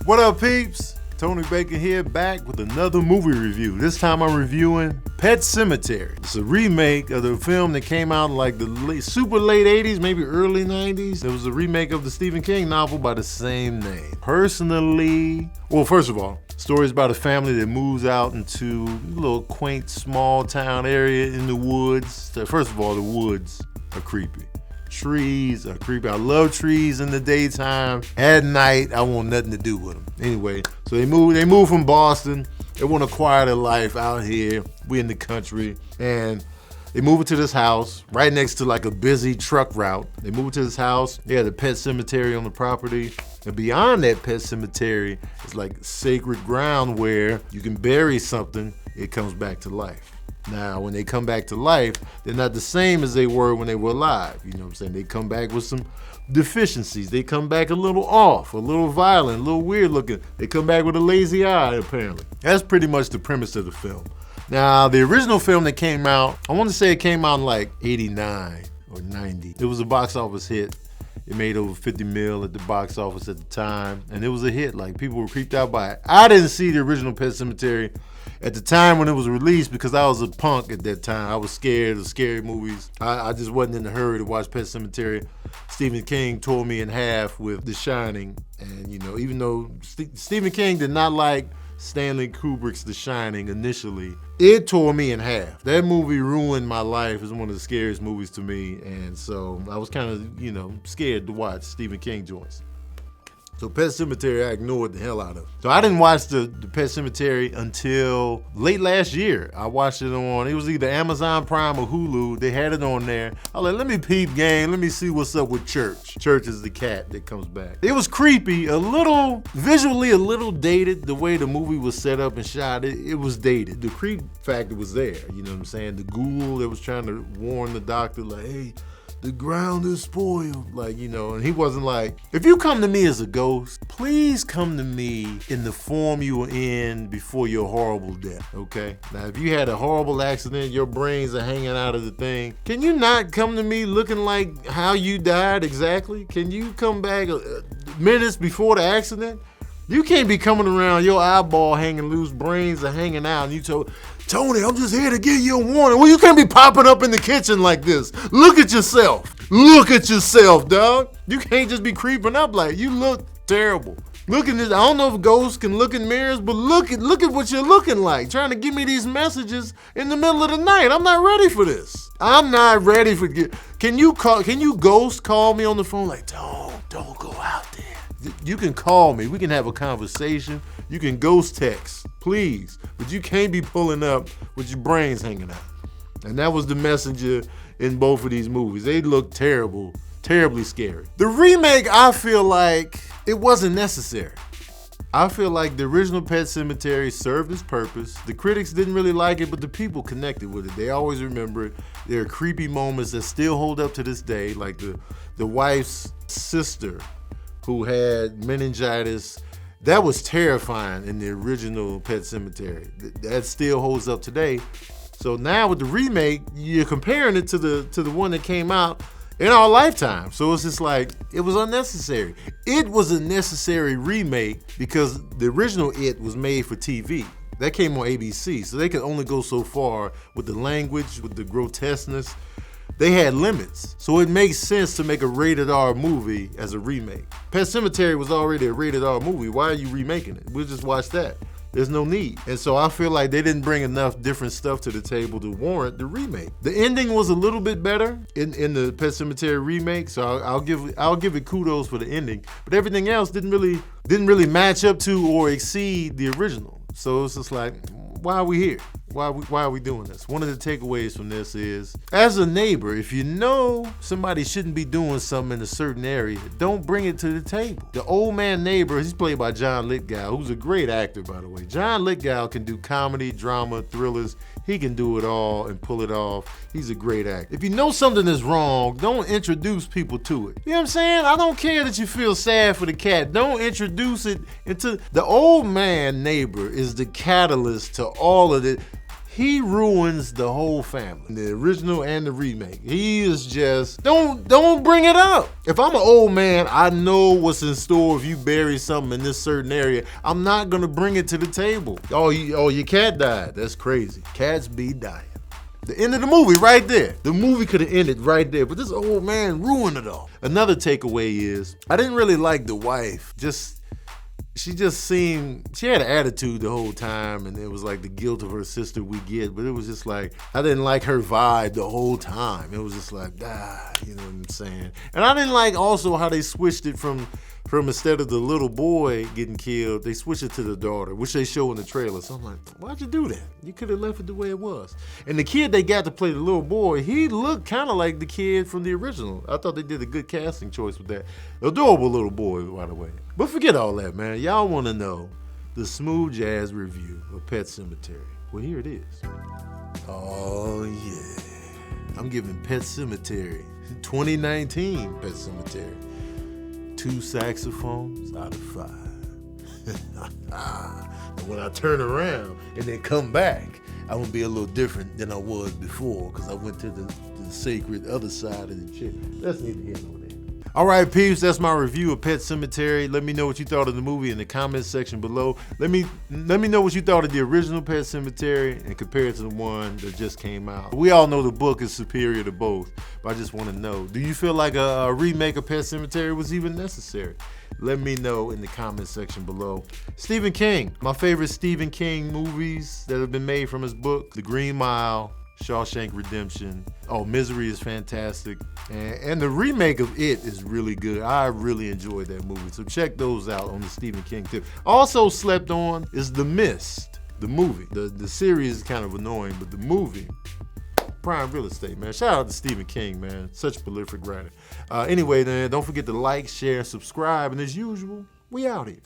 What up, peeps? Tony Baker here, back with another movie review. This time I'm reviewing Pet Sematary. It's a remake of the film that came out in like the super late 80s, maybe early 90s. It was a remake of the Stephen King novel by the same name. Personally, well, first of all, the story is about a family that moves out into a little quaint small town area in the woods. First of all, the woods are creepy. Trees are creepy. I love trees in the daytime. At night, I want nothing to do with them. Anyway, so they move from Boston. They want to acquire their life out here. We in the country. And they move into this house right next to like a busy truck route. They move into this house. They have a pet cemetery on the property. And beyond that pet cemetery, it's like sacred ground where you can bury something, it comes back to life. Now, when they come back to life, they're not the same as they were when they were alive. You know what I'm saying? They come back with some deficiencies. They come back a little off, a little violent, a little weird looking. They come back with a lazy eye, apparently. That's pretty much the premise of the film. Now, the original film that came out, I want to say it came out in like 89 or 90. It was a box office hit. It made over 50 mil at the box office at the time, and it was a hit. Like, people were creeped out by it. I didn't see the original Pet Sematary at the time when it was released because I was a punk at that time. I was scared of scary movies. I just wasn't in a hurry to watch Pet Sematary. Stephen King tore me in half with The Shining, and you know, even though Stephen King did not like Stanley Kubrick's The Shining initially, it tore me in half. That movie ruined my life. It's one of the scariest movies to me, and so I was kind of, you know, scared to watch Stephen King joints. So Pet Sematary, I ignored the hell out of. So I didn't watch the Pet Sematary until late last year. I watched it on, it was either Amazon Prime or Hulu. They had it on there. I was like, let me peep game. Let me see what's up with Church. Church is the cat that comes back. It was creepy, visually a little dated. The way the movie was set up and shot, it was dated. The creep factor was there, you know what I'm saying? The ghoul that was trying to warn the doctor, like, hey, the ground is spoiled, like, you know, and he wasn't like, if you come to me as a ghost, please come to me in the form you were in before your horrible death, okay? Now, if you had a horrible accident, your brains are hanging out of the thing, can you not come to me looking like how you died exactly? Can you come back minutes before the accident? You can't be coming around, your eyeball hanging loose, brains are hanging out, and you told, Tony, I'm just here to give you a warning. Well, you can't be popping up in the kitchen like this. Look at yourself. Look at yourself, dog. You can't just be creeping up like, you look terrible. Look at this. I don't know if ghosts can look in mirrors, but look at what you're looking like. Trying to give me these messages in the middle of the night. I'm not ready for this. I'm not ready for it. Can you ghost call me on the phone like, don't go out there. You can call me. We can have a conversation. You can ghost text, please. But you can't be pulling up with your brains hanging out. And that was the messenger in both of these movies. They look terrible, terribly scary. The remake, I feel like it wasn't necessary. I feel like the original Pet Sematary served its purpose. The critics didn't really like it, but the people connected with it. They always remember it. There are creepy moments that still hold up to this day, like the wife's sister who had meningitis. That was terrifying in the original Pet Sematary. That still holds up today. So now with the remake, you're comparing it to the one that came out in our lifetime. So it's just like, it was unnecessary. It was a necessary remake because the original It was made for TV. That came on ABC, so they could only go so far with the language, with the grotesqueness. They had limits, so it makes sense to make a rated R movie as a remake. Pet Sematary was already a rated R movie. Why are you remaking it? We'll just watch that. There's no need. And so I feel like they didn't bring enough different stuff to the table to warrant the remake. The ending was a little bit better in the Pet Sematary remake, so I'll give it kudos for the ending. But everything else didn't really match up to or exceed the original. So it's just like, why are we here? Why are we doing this? One of the takeaways from this is, as a neighbor, if you know somebody shouldn't be doing something in a certain area, don't bring it to the table. The old man neighbor, he's played by John Lithgow, who's a great actor, by the way. John Lithgow can do comedy, drama, thrillers. He can do it all and pull it off. He's a great actor. If you know something is wrong, don't introduce people to it. You know what I'm saying? I don't care that you feel sad for the cat. Don't introduce it into... The old man neighbor is the catalyst to all of it. he ruins the whole family, the original and the remake. He is just, don't bring it up. If I'm an old man, I know what's in store if you bury something in this certain area. I'm not gonna bring it to the table. Oh, your cat died. That's crazy. Cats be dying. The end of the movie right there. The movie could have ended right there, but this old man ruined it all. Another takeaway is, I didn't really like the wife. She just seemed, she had an attitude the whole time, and it was like the guilt of her sister we get, but it was just like, I didn't like her vibe the whole time. It was just like, you know what I'm saying? And I didn't like also how they switched it from instead of the little boy getting killed, they switched it to the daughter, which they show in the trailer. So I'm like, why'd you do that? You could have left it the way it was. And the kid they got to play the little boy, he looked kind of like the kid from the original. I thought they did a good casting choice with that. Adorable little boy, by the way. But forget all that, man. Y'all want to know the smooth jazz review of Pet Sematary. Well, here it is. Oh, yeah. I'm giving Pet Sematary 2019 Pet Sematary 2 saxophones out of 5. And when I turn around and then come back, I'm gonna be a little different than I was before because I went to the sacred other side of the chair. That's neither here nor there. All right, peeps, that's my review of Pet Sematary. Let me know what you thought of the movie in the comments section below. Let me know what you thought of the original Pet Sematary and compare it to the one that just came out. We all know the book is superior to both, but I just want to know, do you feel like a remake of Pet Sematary was even necessary? Let me know in the comments section below. Stephen King, my favorite Stephen King movies that have been made from his book, The Green Mile, Shawshank Redemption. Oh, Misery is fantastic. And the remake of It is really good. I really enjoyed that movie. So check those out on the Stephen King tip. Also slept on is The Mist, the movie. The series is kind of annoying, but the movie, prime real estate, man. Shout out to Stephen King, man. Such a prolific writer. Anyway, then, don't forget to like, share, subscribe, and as usual, we out here.